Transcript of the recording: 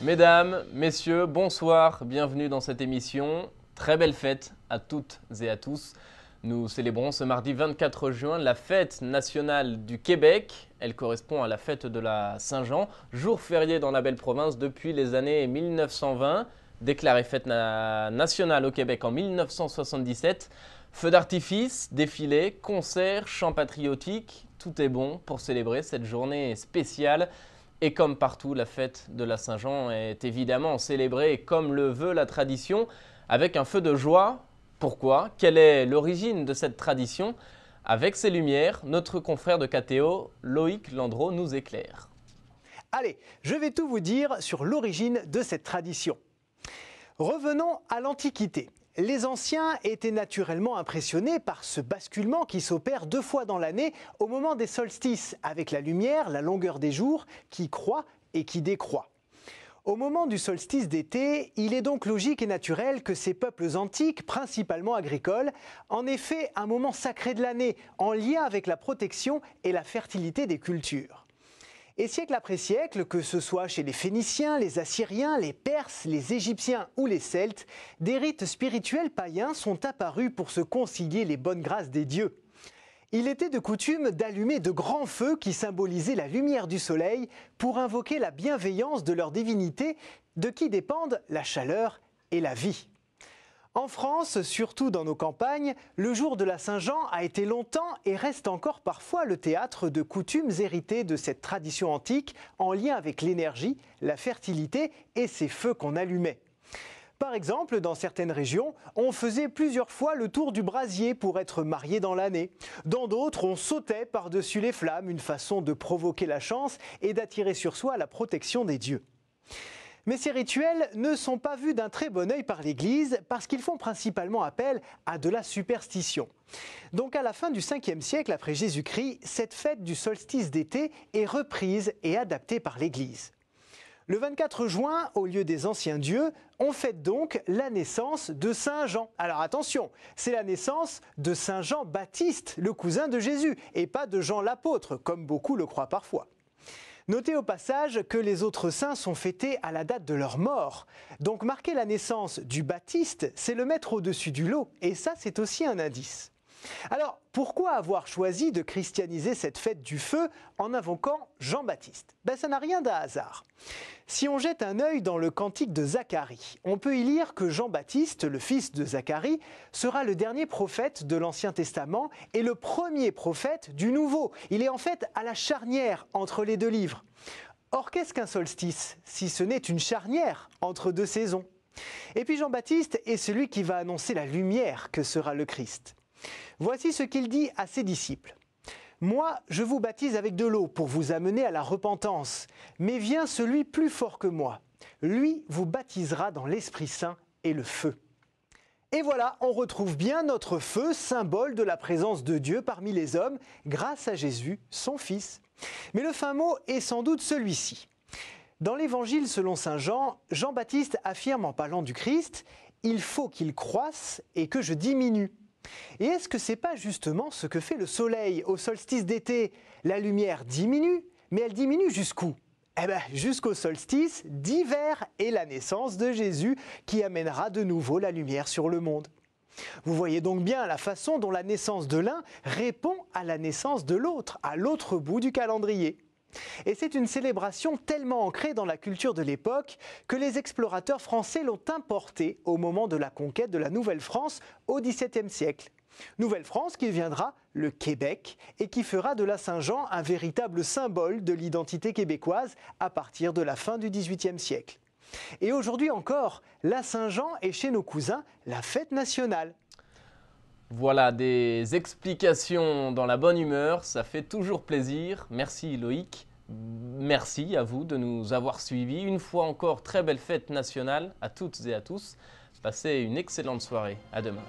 Mesdames, messieurs, bonsoir, bienvenue dans cette émission. Très belle fête à toutes et à tous. Nous célébrons ce mardi 24 juin la fête nationale du Québec. Elle correspond à la fête de la Saint-Jean, jour férié dans la belle province depuis les années 1920. Déclarée fête nationale au Québec en 1977. Feux d'artifice, défilés, concerts, chants patriotiques, tout est bon pour célébrer cette journée spéciale. Et comme partout, la fête de la Saint-Jean est évidemment célébrée comme le veut la tradition, avec un feu de joie. Pourquoi? Quelle est l'origine de cette tradition? Avec ses lumières, notre confrère de KTO, Loïc Landreau, nous éclaire. Allez, je vais tout vous dire sur l'origine de cette tradition. Revenons à l'Antiquité. Les anciens étaient naturellement impressionnés par ce basculement qui s'opère 2 fois dans l'année au moment des solstices, avec la lumière, la longueur des jours qui croît et qui décroît. Au moment du solstice d'été, il est donc logique et naturel que ces peuples antiques, principalement agricoles, en aient fait un moment sacré de l'année, en lien avec la protection et la fertilité des cultures. Et siècle après siècle, que ce soit chez les Phéniciens, les Assyriens, les Perses, les Égyptiens ou les Celtes, des rites spirituels païens sont apparus pour se concilier les bonnes grâces des dieux. Il était de coutume d'allumer de grands feux qui symbolisaient la lumière du soleil pour invoquer la bienveillance de leur divinité, de qui dépendent la chaleur et la vie. En France, surtout dans nos campagnes, le jour de la Saint-Jean a été longtemps et reste encore parfois le théâtre de coutumes héritées de cette tradition antique en lien avec l'énergie, la fertilité et ces feux qu'on allumait. Par exemple, dans certaines régions, on faisait plusieurs fois le tour du brasier pour être marié dans l'année. Dans d'autres, on sautait par-dessus les flammes, une façon de provoquer la chance et d'attirer sur soi la protection des dieux. Mais ces rituels ne sont pas vus d'un très bon œil par l'Église parce qu'ils font principalement appel à de la superstition. Donc à la fin du 5e siècle après Jésus-Christ, cette fête du solstice d'été est reprise et adaptée par l'Église. Le 24 juin, au lieu des anciens dieux, on fête donc la naissance de Saint Jean. Alors attention, c'est la naissance de Saint Jean Baptiste, le cousin de Jésus, et pas de Jean l'apôtre, comme beaucoup le croient parfois. Notez au passage que les autres saints sont fêtés à la date de leur mort. Donc marquer la naissance du Baptiste, c'est le mettre au-dessus du lot, et ça c'est aussi un indice. Alors, pourquoi avoir choisi de christianiser cette fête du feu en invoquant Jean-Baptiste? Ça n'a rien d'un hasard. Si on jette un œil dans le cantique de Zacharie, on peut y lire que Jean-Baptiste, le fils de Zacharie, sera le dernier prophète de l'Ancien Testament et le premier prophète du Nouveau. Il est en fait à la charnière entre les 2 livres. Or, qu'est-ce qu'un solstice, si ce n'est une charnière entre 2 saisons? Et puis Jean-Baptiste est celui qui va annoncer la lumière que sera le Christ. Voici ce qu'il dit à ses disciples. « Moi, je vous baptise avec de l'eau pour vous amener à la repentance, mais vient celui plus fort que moi. Lui vous baptisera dans l'Esprit Saint et le feu. » Et voilà, on retrouve bien notre feu, symbole de la présence de Dieu parmi les hommes, grâce à Jésus, son Fils. Mais le fin mot est sans doute celui-ci. Dans l'Évangile selon saint Jean, Jean-Baptiste affirme en parlant du Christ « Il faut qu'il croisse et que je diminue ». Et est-ce que c'est pas justement ce que fait le soleil au solstice d'été? La lumière diminue, mais elle diminue jusqu'où? Jusqu'au solstice d'hiver et la naissance de Jésus qui amènera de nouveau la lumière sur le monde. Vous voyez donc bien la façon dont la naissance de l'un répond à la naissance de l'autre, à l'autre bout du calendrier. Et c'est une célébration tellement ancrée dans la culture de l'époque que les explorateurs français l'ont importée au moment de la conquête de la Nouvelle-France au XVIIe siècle. Nouvelle-France qui deviendra le Québec et qui fera de la Saint-Jean un véritable symbole de l'identité québécoise à partir de la fin du XVIIIe siècle. Et aujourd'hui encore, la Saint-Jean est chez nos cousins la fête nationale. Voilà, des explications dans la bonne humeur, ça fait toujours plaisir. Merci Loïc, merci à vous de nous avoir suivis. Une fois encore, très belle fête nationale à toutes et à tous. Passez une excellente soirée, à demain.